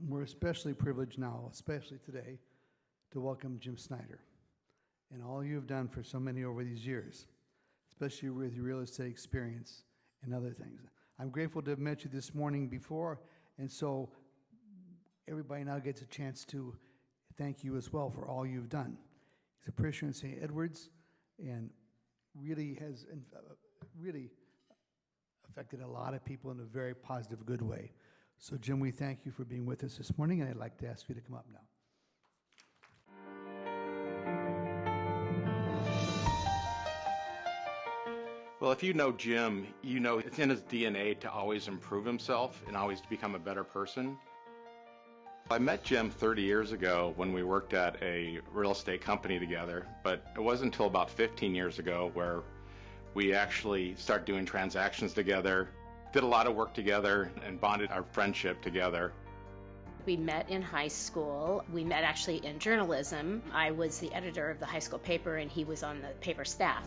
We're especially privileged now, especially today, to welcome Jim Snyder and all you have done for so many over these years, especially with your real estate experience and other things. I'm grateful to have met you this morning before, and so everybody now gets a chance to thank you as well for all you've done. He's a parishioner in St. Edward's and really has really affected a lot of people in a very positive, good way. So, Jim, we thank you for being with us this morning, and I'd like to ask you to come up now. Well, if you know Jim, you know it's in his DNA to always improve himself and always to become a better person. I met Jim 30 years ago when we worked at a real estate company together, but it wasn't until about 15 years ago where we actually started doing transactions together, did a lot of work together, and bonded our friendship together. We met in high school. We met actually in journalism. I was the editor of the high school paper, and he was on the paper staff.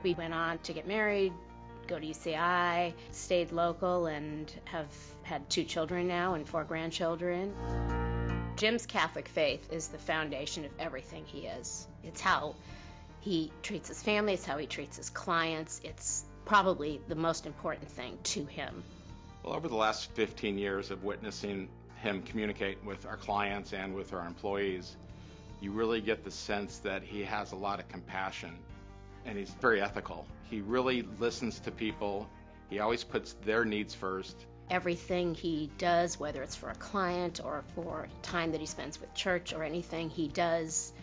We went on to get married, go to UCI, stayed local, and have had 2 children now and 4 grandchildren. Jim's Catholic faith is the foundation of everything he is. It's how he treats his family, it's how he treats his clients. It's probably the most important thing to him. Well, over the last 15 years of witnessing him communicate with our clients and with our employees, you really get the sense that he has a lot of compassion and he's very ethical. He really listens to people. He always puts their needs first. Everything he does, whether it's for a client or for time that he spends with church or anything, he does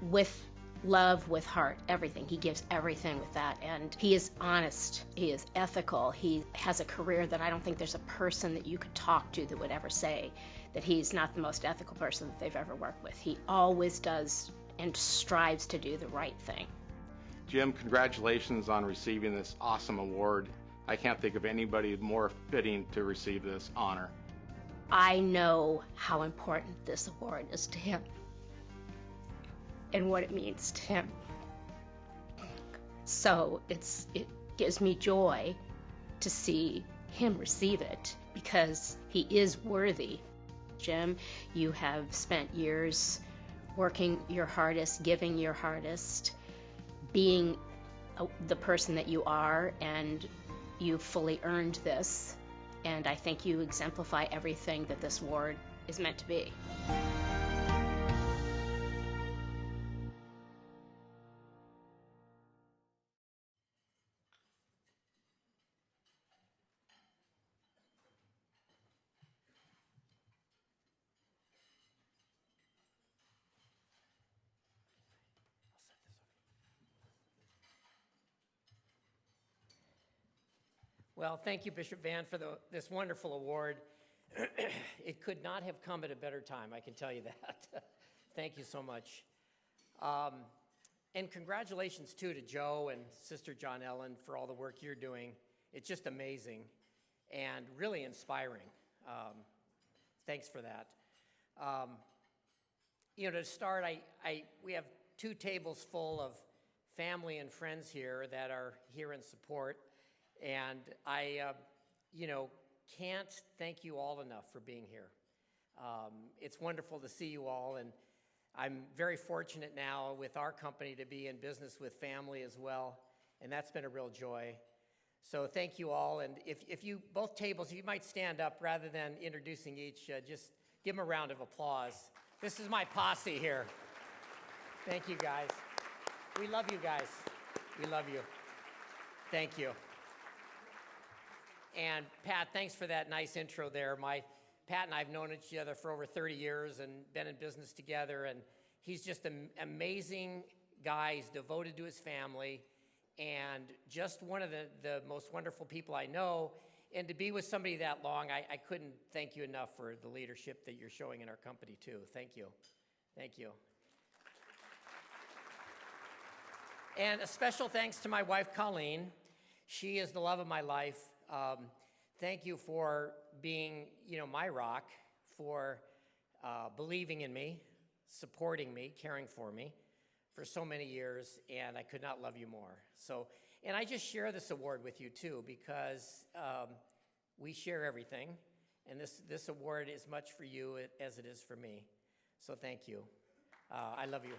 with love, with heart, everything. He gives everything with that. And he is honest. He is ethical. He has a career that I don't think there's a person that you could talk to that would ever say that he's not the most ethical person that they've ever worked with. He always does and strives to do the right thing. Jim, congratulations on receiving this awesome award. I can't think of anybody more fitting to receive this honor. I know how important this award is to him and what it means to him. So it gives me joy to see him receive it because he is worthy. Jim, you have spent years working your hardest, giving your hardest, being the person that you are, and you fully earned this. And I think you exemplify everything that this award is meant to be. Well, thank you, Bishop Vann, for this wonderful award. It could not have come at a better time, I can tell you that. Thank you so much. And congratulations, too, to Joe and Sister John Ellen for all the work you're doing. It's just amazing and really inspiring. Thanks for that. To start, we have 2 tables full of family and friends here that are here in support. And I, can't thank you all enough for being here. It's wonderful to see you all, and I'm very fortunate now with our company to be in business with family as well, and that's been a real joy. So thank you all, and if you, both tables, if you might stand up rather than introducing each, just give them a round of applause. This is my posse here. Thank you, guys. We love you guys. We love you. Thank you. And Pat, thanks for that nice intro there. Pat and I have known each other for over 30 years and been in business together, and he's just an amazing guy. He's devoted to his family and just one of the most wonderful people I know. And to be with somebody that long, I couldn't thank you enough for the leadership that you're showing in our company, too. Thank you. Thank you. And a special thanks to my wife, Coleen. She is the love of my life. Thank you for being, my rock, for believing in me, supporting me, caring for me for so many years, and I could not love you more. So, and I just share this award with you too because we share everything, And this award is much for you as it is for me. So thank you. I love you.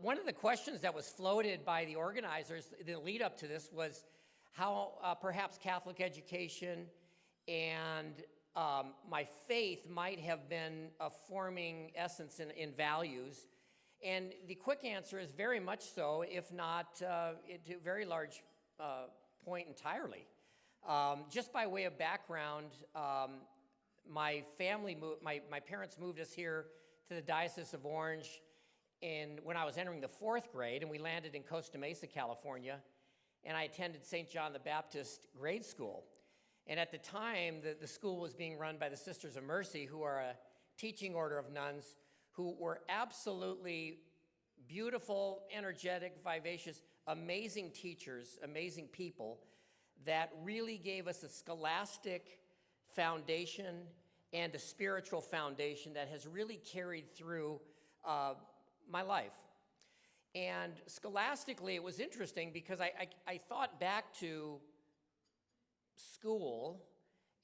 One of the questions that was floated by the organizers, the lead up to this, was how perhaps Catholic education and my faith might have been a forming essence in values. And the quick answer is very much so, if not to a very large point entirely. Just by way of background, my family my parents moved us here to the Diocese of Orange when I was entering the 4th grade, and we landed in Costa Mesa, California, and I attended St. John the Baptist grade school. And at the time, the school was being run by the Sisters of Mercy, who are a teaching order of nuns who were absolutely beautiful, energetic, vivacious, amazing teachers, amazing people that really gave us a scholastic foundation and a spiritual foundation that has really carried through my life. And scholastically, it was interesting because I thought back to school,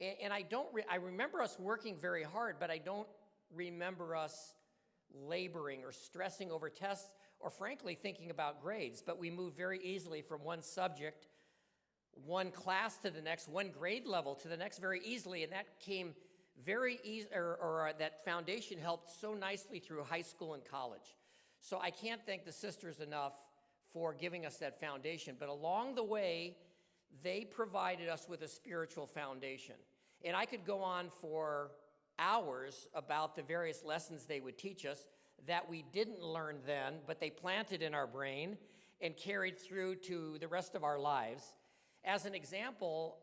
and I remember us working very hard, but I don't remember us laboring or stressing over tests or frankly thinking about grades. But we moved very easily from one subject, one class to the next, one grade level to the next very easily, and that came very easy, or that foundation helped so nicely through high school and college. So I can't thank the sisters enough for giving us that foundation. But along the way, they provided us with a spiritual foundation. And I could go on for hours about the various lessons they would teach us that we didn't learn then, but they planted in our brain and carried through to the rest of our lives. As an example,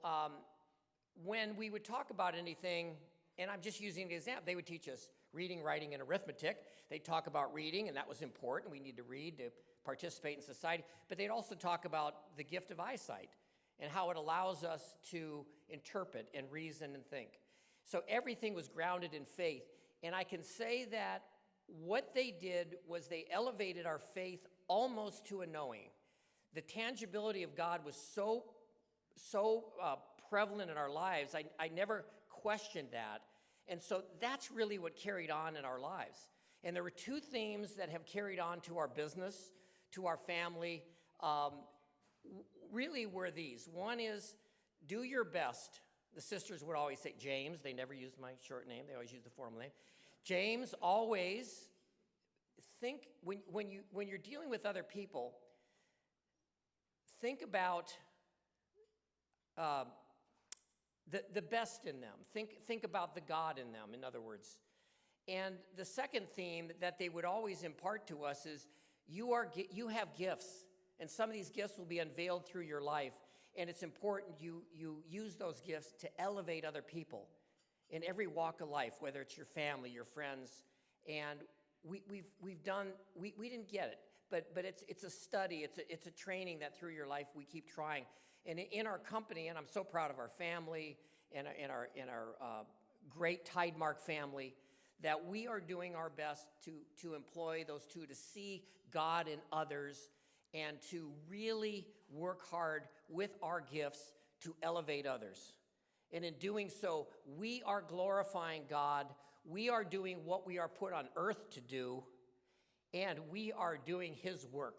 when we would talk about anything, and I'm just using an example, they would teach us reading, writing, and arithmetic. They'd talk about reading, and that was important. We need to read to participate in society. But they'd also talk about the gift of eyesight and how it allows us to interpret and reason and think. So everything was grounded in faith. And I can say that what they did was they elevated our faith almost to a knowing. The tangibility of God was so prevalent in our lives. I never questioned that. And so that's really what carried on in our lives. And there were two themes that have carried on to our business, to our family, really were these. One is, do your best. The sisters would always say, James, they never used my short name, they always used the formal name. James, always think, when you're dealing with other people, think about the best in them. Think about the God in them, in other words. And the second theme that they would always impart to us is, you have gifts, and some of these gifts will be unveiled through your life, and it's important you use those gifts to elevate other people in every walk of life, whether it's your family, your friends. And we didn't get it, but it's a study, it's a training that through your life we keep trying. And in our company, and I'm so proud of our family and our great Tidemark family, that we are doing our best to employ those two, to see God in others, and to really work hard with our gifts to elevate others. And in doing so, we are glorifying God. We are doing what we are put on earth to do, and we are doing His work.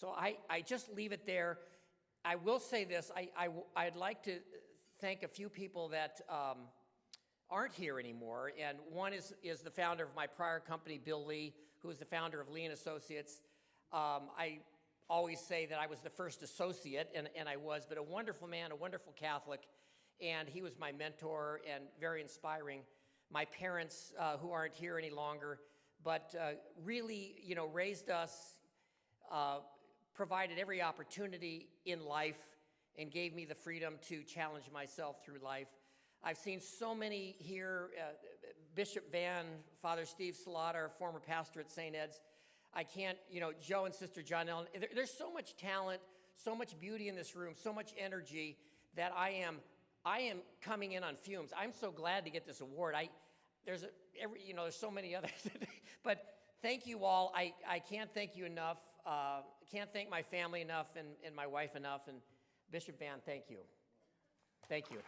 So I just leave it there. I will say this. I'd like to thank a few people that aren't here anymore, and one is the founder of my prior company, Bill Lee, who is the founder of Lee & Associates. I always say that I was the first associate, and I was, but a wonderful man, a wonderful Catholic, and he was my mentor and very inspiring. My parents, who aren't here any longer, but really, raised us, provided every opportunity in life, and gave me the freedom to challenge myself through life. I've seen so many here, Bishop Vann, Father Steve Salata, former pastor at St. Ed's. I can't, Joe and Sister John Ellen. There's so much talent, so much beauty in this room, so much energy that I am coming in on fumes. I'm so glad to get this award. There's so many others, but thank you all. I can't thank you enough. Can't thank my family enough and my wife enough. And Bishop Vann, thank you. Thank you.